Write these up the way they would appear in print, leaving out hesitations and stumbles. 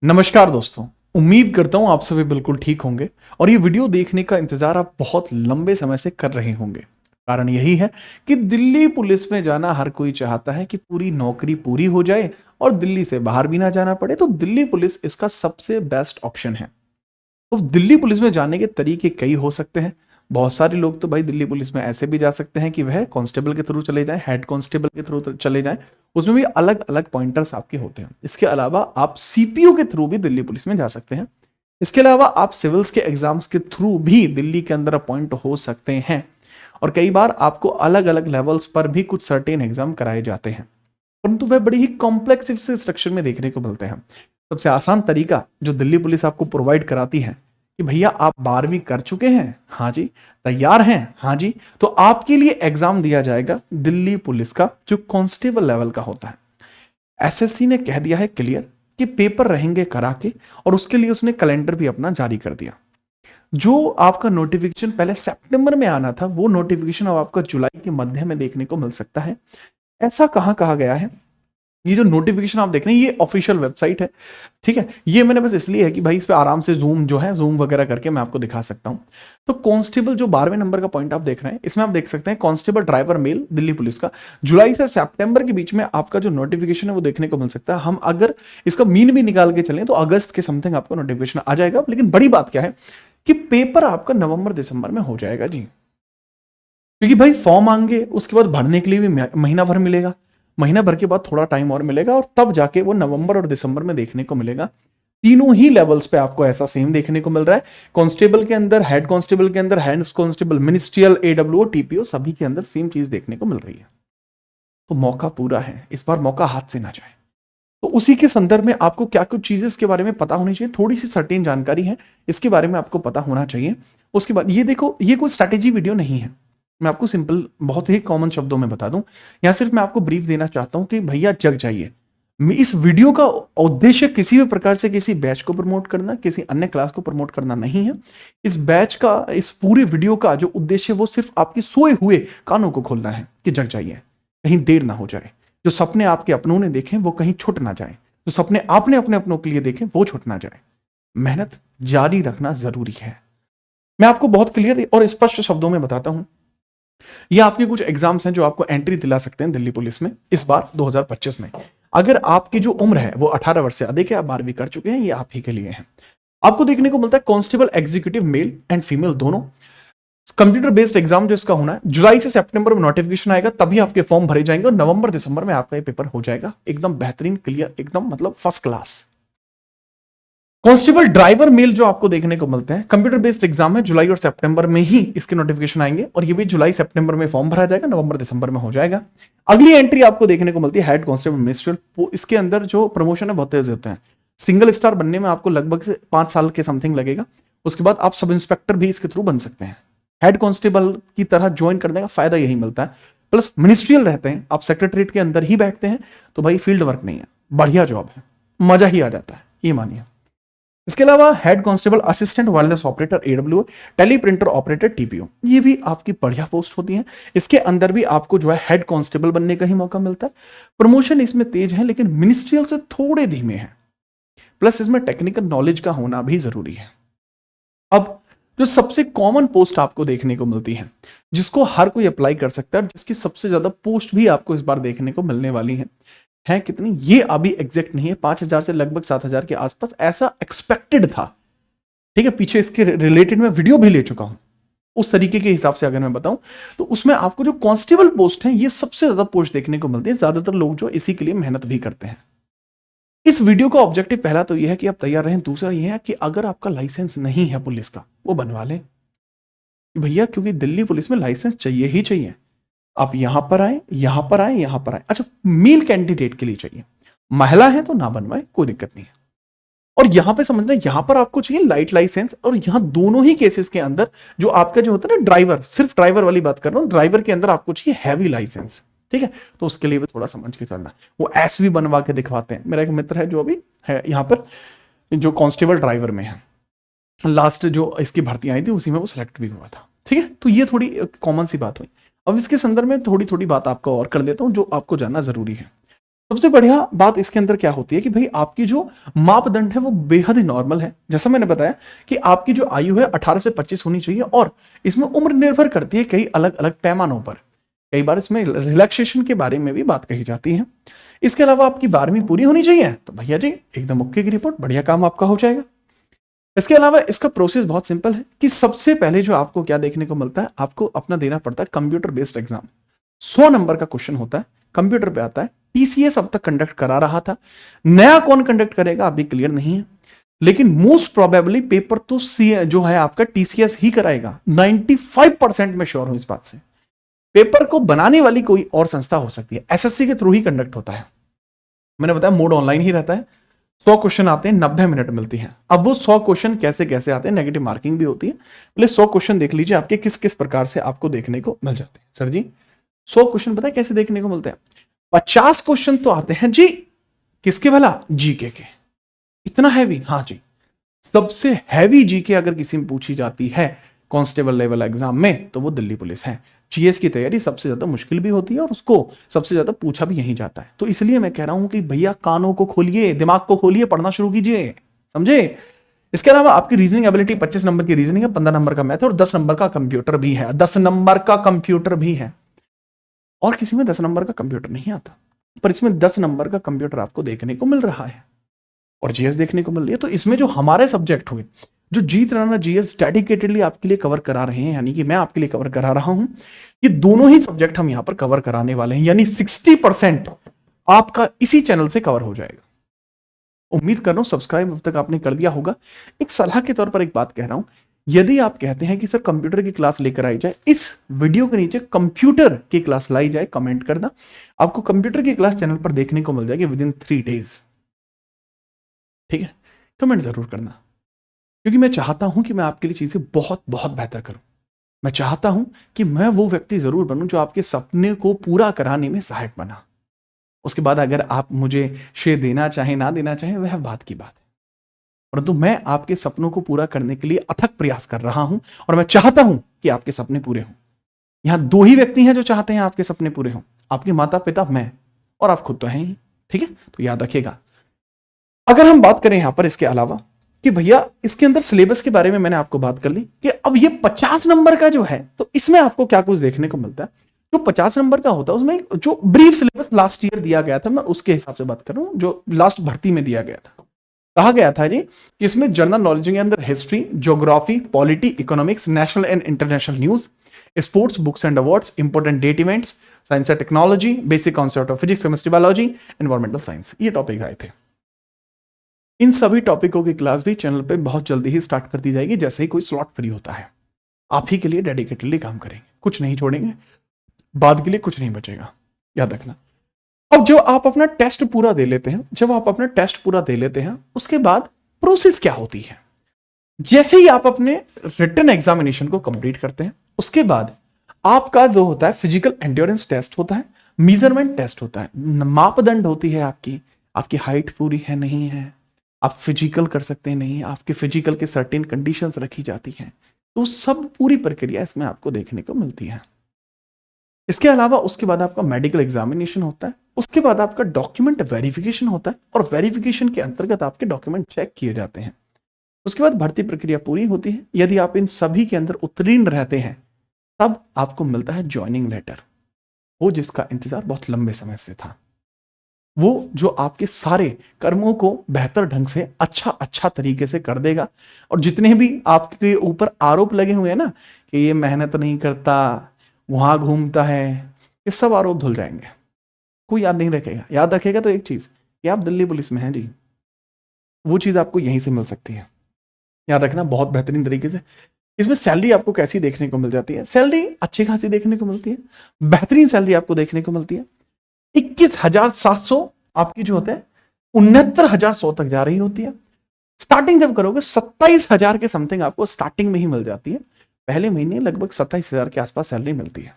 नमस्कार दोस्तों। उम्मीद करता हूं आप सभी बिल्कुल ठीक होंगे और ये वीडियो देखने का इंतजार आप बहुत लंबे समय से कर रहे होंगे। कारण यही है कि दिल्ली पुलिस में जाना हर कोई चाहता है कि पूरी नौकरी पूरी हो जाए और दिल्ली से बाहर भी ना जाना पड़े, तो दिल्ली पुलिस इसका सबसे बेस्ट ऑप्शन है। तो दिल्ली पुलिस में जाने के तरीके कई हो सकते हैं। बहुत सारे लोग तो भाई दिल्ली पुलिस में ऐसे भी जा सकते हैं कि वह कांस्टेबल के थ्रू चले जाएं, हेड कांस्टेबल के थ्रू चले जाएं। उसमें भी अलग अलग पॉइंटर्स आपके होते हैं। इसके अलावा आप सीपीयू के थ्रू भी दिल्ली पुलिस में जा सकते हैं। इसके अलावा आप सिविल्स के एग्जाम्स के थ्रू भी दिल्ली के अंदर अपॉइंट हो सकते हैं। और कई बार आपको अलग अलग लेवल्स पर भी कुछ सर्टेन एग्जाम कराए जाते हैं, परंतु वह बड़ी ही कॉम्प्लेक्स स्ट्रक्चर में देखने को मिलते हैं। सबसे आसान तरीका जो दिल्ली पुलिस आपको प्रोवाइड कराती है कि भैया आप 12वीं कर चुके हैं, हाँ जी, तैयार हैं, हाँ जी, तो आपके लिए एग्जाम दिया जाएगा दिल्ली पुलिस का जो कांस्टेबल लेवल का होता है। एसएससी ने कह दिया है क्लियर कि पेपर रहेंगे करा के, और उसके लिए उसने कैलेंडर भी अपना जारी कर दिया। जो आपका नोटिफिकेशन पहले सितंबर में आना था, वो नोटिफिकेशन अब आपका जुलाई के मध्य में देखने को मिल सकता है। ऐसा कहां कहा गया है? ये जो नोटिफिकेशन आप देख रहे हैं ये ऑफिशियल वेबसाइट है, ठीक है। ये मैंने बस इसलिए है कि भाई इस पे आराम से जूम जो है जूम वगैरह करके मैं आपको दिखा सकता हूं। तो कांस्टेबल जो 12वें नंबर का पॉइंट आप देख रहे हैं, इसमें आप देख सकते हैं constable driver male Delhi police का जुलाई से सितंबर के बीच में आपका जो नोटिफिकेशन है वो देखने को मिल सकता है। हम अगर इसका मीन भी निकाल के चलें तो अगस्त के समथिंग आपको नोटिफिकेशन आ जाएगा। लेकिन बड़ी बात क्या है कि पेपर आपका नवंबर दिसंबर में हो जाएगा जी, क्योंकि भाई फॉर्म आएंगे, उसके बाद भरने के लिए भी महीना भर मिलेगा, महीना भर के बाद थोड़ा टाइम और मिलेगा, और तब जाके वो नवंबर और दिसंबर में देखने को मिलेगा। तीनों ही लेवल्स पे आपको ऐसा सेम देखने को मिल रहा है। कांस्टेबल के अंदर, हेड कांस्टेबल के अंदर, हेड कांस्टेबल, मिनिस्ट्रियल, एडब्ल्यूओ, टीपीओ, सभी के अंदर सेम चीज देखने को मिल रही है। तो मौका पूरा है, इस बार मौका हाथ से ना जाए। तो उसी के संदर्भ में आपको क्या कुछ चीजें इसके बारे में पता होनी चाहिए, थोड़ी सी सर्टेन जानकारी है इसके बारे में आपको पता होना चाहिए। उसके बाद ये देखो, ये कोई स्ट्रैटेजी वीडियो नहीं है। मैं आपको सिंपल बहुत ही कॉमन शब्दों में बता दूं, यहां सिर्फ मैं आपको ब्रीफ देना चाहता हूं कि भैया जग जाइए। इस वीडियो का उद्देश्य किसी भी प्रकार से किसी बैच को प्रमोट करना, किसी अन्य क्लास को प्रमोट करना नहीं है। इस बैच का, इस पूरे वीडियो का जो उद्देश्य है वो सिर्फ आपके सोए हुए कानों को खोलना है कि जग जाइए, कहीं देर ना हो जाए। जो सपने आपके अपनों ने देखे वो कहीं छूट ना जाए, जो सपने आपने अपने अपनों के लिए देखे वो छूट ना जाए। मेहनत जारी रखना जरूरी है। मैं आपको बहुत क्लियर और स्पष्ट शब्दों में बताता हूं। ये आपके कुछ एग्जाम्स हैं जो आपको एंट्री दिला सकते हैं दिल्ली पुलिस में इस बार 2025 में। अगर आपकी जो उम्र है वो 18 वर्ष से अधिक है, आप 12वीं कर चुके हैं, ये आप ही के लिए है। आपको देखने को मिलता है constable executive male and female दोनों। कंप्यूटर बेस्ड एग्जाम जो इसका होना है, जुलाई से सितंबर में नोटिफिकेशन आएगा, तभी आपके फॉर्म भरे जाएंगे और नवंबर दिसंबर में आपका ये पेपर हो जाएगा एकदम बेहतरीन, क्लियर, एकदम मतलब first class. Constable driver male जो आपको देखने को मिलते हैं, कंप्यूटर बेस्ड एग्जाम है, जुलाई और सितंबर में ही इसके नोटिफिकेशन आएंगे, और ये भी जुलाई सितंबर में फॉर्म भरा जाएगा, नवंबर दिसंबर में हो जाएगा। अगली एंट्री आपको देखने को मिलती है हेड कांस्टेबल मिनिस्ट्रियल। इसके अंदर जो प्रमोशन है बहुत तेज होते हैं। सिंगल स्टार बनने में आपको लगभग से 5 साल के समथिंग लगेगा। उसके बाद आप सब इंस्पेक्टर भी इसके थ्रू बन सकते हैं। हेड कांस्टेबल की तरह ज्वाइन करने का फायदा यही मिलता है। प्लस मिनिस्ट्रियल रहते हैं, आप सेक्रेटरीट के अंदर ही बैठते हैं, तो भाई फील्ड वर्क नहीं है, बढ़िया जॉब है, मजा ही आ जाता है, ये मानिए। इसके अलावा head constable assistant wireless operator AWO, teleprinter operator TPO, ये भी आपकी बढ़िया पोस्ट होती हैं। इसके अंदर भी आपको जो है हेड कांस्टेबल बनने का ही मौका मिलता है। प्रमोशन इसमें तेज है लेकिन मिनिस्ट्रियल से थोड़े धीमे हैं। प्लस इसमें टेक्निकल नॉलेज का होना भी जरूरी है। अब जो सबसे कॉमन पोस्ट आपको देखने को मिलती है, जिसको हर कोई अप्लाई कर सकता है, जिसकी सबसे ज्यादा पोस्ट भी आपको इस बार देखने को मिलने वाली है कितनी ये अभी एग्जैक्ट नहीं है, 5000 से लगभग 7000 के आसपास ऐसा एक्सपेक्टेड था। ठीक है, पीछे इसके रिलेटेड मैं वीडियो भी ले चुका हूं। उस तरीके के हिसाब से अगर मैं बताऊं तो उसमें आपको जो कांस्टेबल पोस्ट है ये सबसे ज्यादा पोस्ट देखने को मिलती है। ज्यादातर लोग जो इसी के लिए मेहनत भी करते हैं। इस वीडियो का ऑब्जेक्टिव पहला तो यह है कि आप तैयार रहें, दूसरा यह है कि अगर आपका लाइसेंस नहीं है पुलिस का, वो बनवा लें भैया, क्योंकि दिल्ली पुलिस में लाइसेंस चाहिए ही चाहिए। आप यहां पर आए, यहां पर आए, यहां पर आए। अच्छा, मेल कैंडिडेट के लिए चाहिए, महिला है तो ना बनवाए, कोई दिक्कत नहीं है। और यहां पे समझना, यहां पर आपको चाहिए लाइट लाइसेंस, और यहां दोनों ही केसेस के अंदर जो आपका जो होता है ना ड्राइवर, सिर्फ ड्राइवर वाली बात कर रहा हूं, ड्राइवर के अंदर आपको चाहिए हैवी लाइसेंस। ठीक है, तो उसके लिए भी थोड़ा समझ के चलना। वो एसवी बनवा के दिखवाते हैं। मेरा एक मित्र है जो अभी है यहाँ पर, जो कांस्टेबल ड्राइवर में है, लास्ट जो इसकी भर्ती आई थी उसी में वो सिलेक्ट भी हुआ था। ठीक है, तो ये थोड़ी कॉमन सी बात हुई। अब इसके संदर्भ में थोड़ी थोड़ी बात आपको और कर देता हूं जो आपको जानना जरूरी है। सबसे बढ़िया बात इसके अंदर क्या होती है कि भाई आपकी जो मापदंड है वो बेहद ही नॉर्मल है। जैसा मैंने बताया कि आपकी जो आयु है 18 से 25 होनी चाहिए, और इसमें उम्र निर्भर करती है कई अलग अलग पैमानों पर। कई बार इसमें रिलैक्सेशन के बारे में भी बात कही जाती है। इसके अलावा आपकी 12वीं पूरी होनी चाहिए, तो भैया जी एकदम ओके की रिपोर्ट, बढ़िया काम आपका हो जाएगा। इसके अलावा इसका प्रोसेस बहुत सिंपल है कि सबसे पहले जो आपको क्या देखने को मिलता है, आपको अपना देना पड़ता है कंप्यूटर बेस्ड एग्जाम। 100 नंबर का क्वेश्चन होता है, कंप्यूटर पे आता है। टीसीएस अब तक कंडक्ट करा रहा था, नया कौन कंडक्ट करेगा अभी क्लियर नहीं है, लेकिन मोस्ट प्रोबेबली पेपर तो जो है आपका टीसीएस ही कराएगा। 95% में श्योर हूं इस बात से। पेपर को बनाने वाली कोई और संस्था हो सकती है, एसएससी के थ्रू ही कंडक्ट होता है। मैंने बताया मोड ऑनलाइन ही रहता है। 100 क्वेश्चन आते हैं, 90 मिनट मिलती हैं। अब वो 100 क्वेश्चन कैसे कैसे आते हैं, नेगेटिव मार्किंग भी होती है। बोले 100 क्वेश्चन देख लीजिए आपके किस किस प्रकार से आपको देखने को मिल जाते हैं। सर जी 100 क्वेश्चन पता है कैसे देखने को मिलते हैं? 50 क्वेश्चन तो आते हैं जी किसके, भला जीके के। इतना हैवी? हाँ जी, सबसे हैवी जीके अगर किसी में पूछी जाती है कांस्टेबल लेवल एग्जाम में तो वो दिल्ली पुलिस है। जीएस की तैयारी सबसे ज्यादा मुश्किल भी होती है और उसको सबसे ज्यादा पूछा भी यही जाता है। तो इसलिए मैं कह रहा हूं कि भैया कानों को खोलिए, दिमाग को खोलिए, पढ़ना शुरू कीजिए, समझे। इसके अलावा आपकी रीजनिंग एबिलिटी 25 नंबर की रीजनिंग है, 15 नंबर का मैथ है और 10 नंबर का कंप्यूटर भी है। 10 नंबर का कंप्यूटर भी है, और किसी में 10 नंबर का कंप्यूटर नहीं आता, पर इसमें 10 नंबर का कंप्यूटर आपको देखने को मिल रहा है और जीएस देखने को मिल रही है। तो इसमें जो हमारे सब्जेक्ट हुए, जो जीत राणा जीएस डेडिकेटेडली आपके लिए कवर करा रहे हैं, यानी कि मैं आपके लिए कवर करा रहा हूं, ये दोनों ही सब्जेक्ट हम यहां पर कवर कराने वाले हैं, यानी 60% आपका इसी चैनल से कवर हो जाएगा। उम्मीद कर रहा हूं सब्सक्राइब अब तक आपने कर दिया होगा। एक सलाह के तौर पर एक बात कह रहा हूं, यदि आप कहते हैं कि सर कंप्यूटर की क्लास लेकर आई जाए, इस वीडियो के नीचे कंप्यूटर की क्लास लाई जाए कमेंट करना, आपको कंप्यूटर की क्लास चैनल पर देखने को मिल जाएगी विद इन 3 डेज। ठीक है, कमेंट जरूर करना, क्योंकि मैं चाहता हूं कि मैं आपके लिए चीजें बहुत बहुत बेहतर करूं। मैं चाहता हूं कि मैं वो व्यक्ति जरूर बनूं जो आपके सपने को पूरा कराने में सहायक बना। उसके बाद अगर आप मुझे श्रेय देना चाहें ना देना चाहें वह बात की बात है, परंतु मैं आपके सपनों को पूरा करने के लिए अथक प्रयास कर रहा हूं और मैं चाहता हूं कि आपके सपने पूरे हों। यहां 2 ही व्यक्ति हैं जो चाहते हैं आपके सपने पूरे हों, आपके माता पिता, मैं, और आप खुद तो हैं ही। ठीक है, तो याद रखिएगा। अगर हम बात करें यहां पर इसके अलावा कि भैया इसके अंदर सिलेबस के बारे में मैंने आपको बात कर ली कि अब ये 50 नंबर का जो है, तो इसमें आपको क्या कुछ देखने को मिलता है। जो 50 नंबर का होता है उसमें जो ब्रीफ सिलेबस लास्ट ईयर दिया गया था, मैं उसके हिसाब से बात कर रहा हूं, जो लास्ट भर्ती में दिया गया था। कहा गया था जी कि इसमें जनरल नॉलेज के अंदर history, geography, polity, economics, national and international news, sports, books and awards, important date events, science and technology, basic concept of physics, chemistry, biology, environmental science, ये टॉपिक आए थे। इन सभी टॉपिकों की क्लास भी चैनल पे बहुत जल्दी ही स्टार्ट कर दी जाएगी, जैसे ही कोई स्लॉट फ्री होता है। आप ही के लिए डेडिकेटेडली काम करेंगे, कुछ नहीं छोड़ेंगे, बाद के लिए कुछ नहीं बचेगा, याद रखना। अब जो आप अपना टेस्ट पूरा दे लेते हैं, जब आप अपना टेस्ट पूरा दे लेते हैं उसके बाद प्रोसेस क्या होती है। जैसे ही आप अपने रिटन एग्जामिनेशन को कंप्लीट करते हैं उसके बाद आपका जो होता है फिजिकल एंड्योरेंस टेस्ट होता है, मेजरमेंट टेस्ट होता है, मापदंड होती है आपकी हाइट पूरी है नहीं है, आप फिजिकल कर सकते हैं नहीं, आपके फिजिकल के सर्टेन कंडीशंस रखी जाती हैं। तो सब पूरी प्रक्रिया इसमें आपको देखने को मिलती है। इसके अलावा उसके बाद आपका मेडिकल एग्जामिनेशन होता है, उसके बाद आपका डॉक्यूमेंट वेरिफिकेशन होता है और वेरिफिकेशन के अंतर्गत आपके डॉक्यूमेंट चेक किए जाते हैं। उसके बाद भर्ती प्रक्रिया पूरी होती है। यदि आप इन सभी के अंदर उत्तीर्ण रहते हैं तब आपको मिलता है ज्वाइनिंग लेटर, वो जिसका इंतजार बहुत लंबे समय से था, वो जो आपके सारे कर्मों को बेहतर ढंग से अच्छा तरीके से कर देगा। और जितने भी आपके ऊपर आरोप लगे हुए हैं ना कि ये मेहनत नहीं करता, वहां घूमता है, ये सब आरोप धुल जाएंगे, कोई याद नहीं रखेगा। याद रखेगा तो एक चीज कि आप दिल्ली पुलिस में हैं जी, वो चीज आपको यहीं से मिल सकती है, याद रखना बहुत बेहतरीन तरीके से। इसमें सैलरी आपको कैसी देखने को मिल जाती है, सैलरी अच्छी खासी देखने को मिलती है, बेहतरीन सैलरी आपको देखने को मिलती है। 21,700 आपकी जो होते हैं 69,100 तक जा रही होती है। स्टार्टिंग जब करोगे 27,000 के समथिंग आपको स्टार्टिंग में ही मिल जाती है, पहले महीने लगभग 27,000 के आसपास सैलरी मिलती है।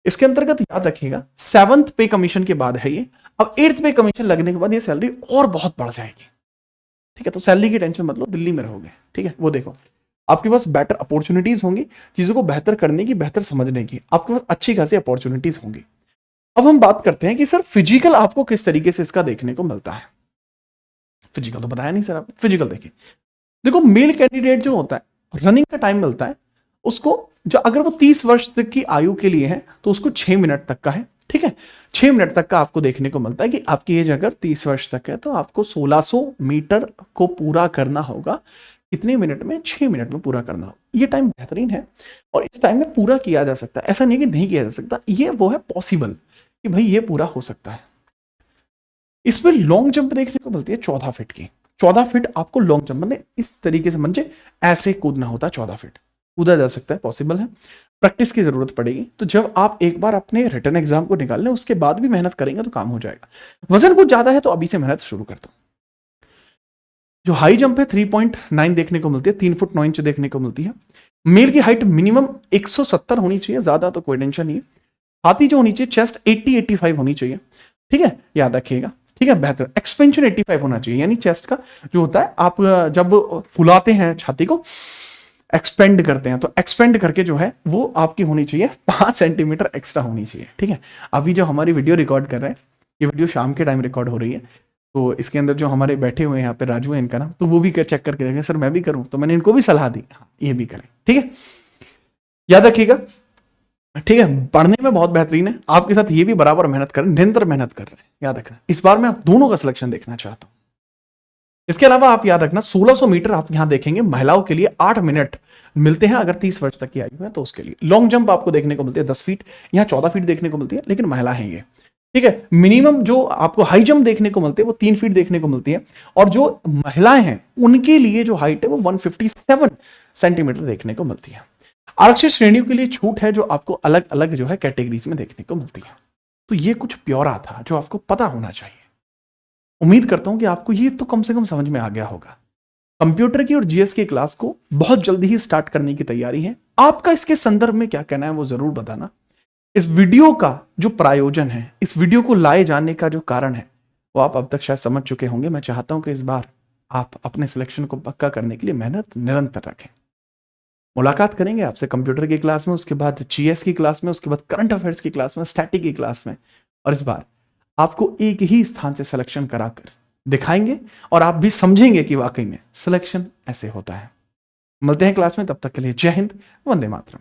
इसके अंतर्गत याद रखिएगा 7th पे कमीशन के बाद है ये, अब 8th पे कमीशन लगने के बाद ये सैलरी और बहुत बढ़ जाएगी। ठीक है, तो सैलरी की टेंशन मत लो, दिल्ली में रहोगे। ठीक है, वो देखो आपके पास बेटर अपॉर्चुनिटीज होंगी, चीजों को बेहतर करने की, बेहतर समझने की, आपके पास अच्छी खासी अपॉर्चुनिटीज होंगी। अब हम बात करते हैं कि सर फिजिकल आपको किस तरीके से इसका देखने को मिलता है। फिजिकल तो बताया नहीं सर आपने, फिजिकल देखिए। देखो मेल कैंडिडेट जो होता है, रनिंग का टाइम मिलता है उसको, जो अगर वो 30 वर्ष तक की आयु के लिए है तो उसको 6 मिनट तक का है, ठीक है। 6 मिनट तक का आपको देखने को मिलता है कि आपकी एज अगर 30 वर्ष तक है तो आपको 1600 मीटर को पूरा करना होगा। कितने मिनट में? 6 मिनट में पूरा करना होगा। ये टाइम बेहतरीन है और इस टाइम में पूरा किया जा सकता है, ऐसा नहीं कि नहीं किया जा सकता, ये वो है पॉसिबल कि भाई ये पूरा हो सकता है। इसमें लॉन्ग जंप देखने को मिलती है 14 फीट की। 14 फीट आपको लॉन्ग जंप में इस तरीके से समझे, ऐसे कूदना होता है, 14 फीट कूदा जा सकता है, पॉसिबल है। प्रैक्टिस की जरूरत पड़ेगी, तो जब आप एक बार अपने रिटर्न एग्जाम को निकाल लें उसके बाद भी मेहनत करेंगे तो काम हो जाएगा। वजन कुछ ज्यादा है तो अभी से मेहनत शुरू कर दो। जो हाई जंप है 3.9 देखने को मिलती है, 3 फुट 9 इंच देखने को मिलती है। मेल की हाइट मिनिमम 170 होनी चाहिए, ज्यादा तो कोई टेंशन नहीं है। हाथी जो होनी चाहिए, चेस्ट 80-85 होनी चाहिए, ठीक है, याद रखिएगा, ठीक है। बेहतर एक्सपेंशन 85 होना चाहिए, यानी चेस्ट का जो होता है, आप जब फुलाते हैं छाती को, एक्सपेंड करते हैं, तो एक्सपेंड करके जो है वो आपकी होनी चाहिए 5 सेंटीमीटर एक्स्ट्रा होनी चाहिए, ठीक है। अभी जो हमारी वीडियो रिकॉर्ड कर रहे हैं, ये वीडियो शाम के टाइम रिकॉर्ड हो रही है, तो इसके अंदर जो हमारे बैठे हुए हैं यहाँ पे राजू है इनका नाम, तो वो भी चेक करके देखें। सर मैं भी करूं, तो मैंने इनको भी सलाह दी, हाँ ये भी करें, ठीक है, याद रखिएगा, ठीक है। पढ़ने में बहुत बेहतरीन है, आपके साथ ये भी बराबर मेहनत कर रहे हैं, निरंतर मेहनत कर रहे हैं, याद रखना। इस बार मैं आप दोनों का सिलेक्शन देखना चाहता हूं। इसके अलावा आप याद रखना 1600 मीटर आप यहां देखेंगे, महिलाओं के लिए 8 मिनट मिलते हैं अगर 30 वर्ष तक की आयु है तो उसके लिए। लॉन्ग जंप आपको देखने को मिलती है 10 फीट, यहां 14 फीट देखने को मिलती है, लेकिन महिला है ये, ठीक है। मिनिमम जो आपको हाई जंप देखने को मिलती है वो 3 फीट देखने को मिलती है, और जो महिलाएं हैं उनके लिए जो हाइट है वो 157 सेंटीमीटर देखने को मिलती है। आरक्षित श्रेणियों के लिए छूट है जो आपको अलग अलग जो है कैटेगरीज में देखने को मिलती है। तो ये कुछ प्योरा था जो आपको पता होना चाहिए। उम्मीद करता हूं कि आपको ये तो कम से कम समझ में आ गया होगा। कंप्यूटर की और जीएस की क्लास को बहुत जल्दी ही स्टार्ट करने की तैयारी है। आपका इसके संदर्भ में क्या कहना है वो जरूर बताना। इस वीडियो का जो प्रायोजन है, इस वीडियो को लाए जाने का जो कारण है, वो आप अब तक शायद समझ चुके होंगे। मैं चाहता हूं कि इस बार आप अपने सिलेक्शन को पक्का करने के लिए मेहनत निरंतर रखें। मुलाकात करेंगे आपसे कंप्यूटर की क्लास में, उसके बाद जीएस की क्लास में, उसके बाद करंट अफेयर्स की क्लास में, स्टैटिक की क्लास में, और इस बार आपको एक ही स्थान से सिलेक्शन कराकर दिखाएंगे और आप भी समझेंगे कि वाकई में सिलेक्शन ऐसे होता है। मिलते हैं क्लास में, तब तक के लिए जय हिंद, वंदे मातरम।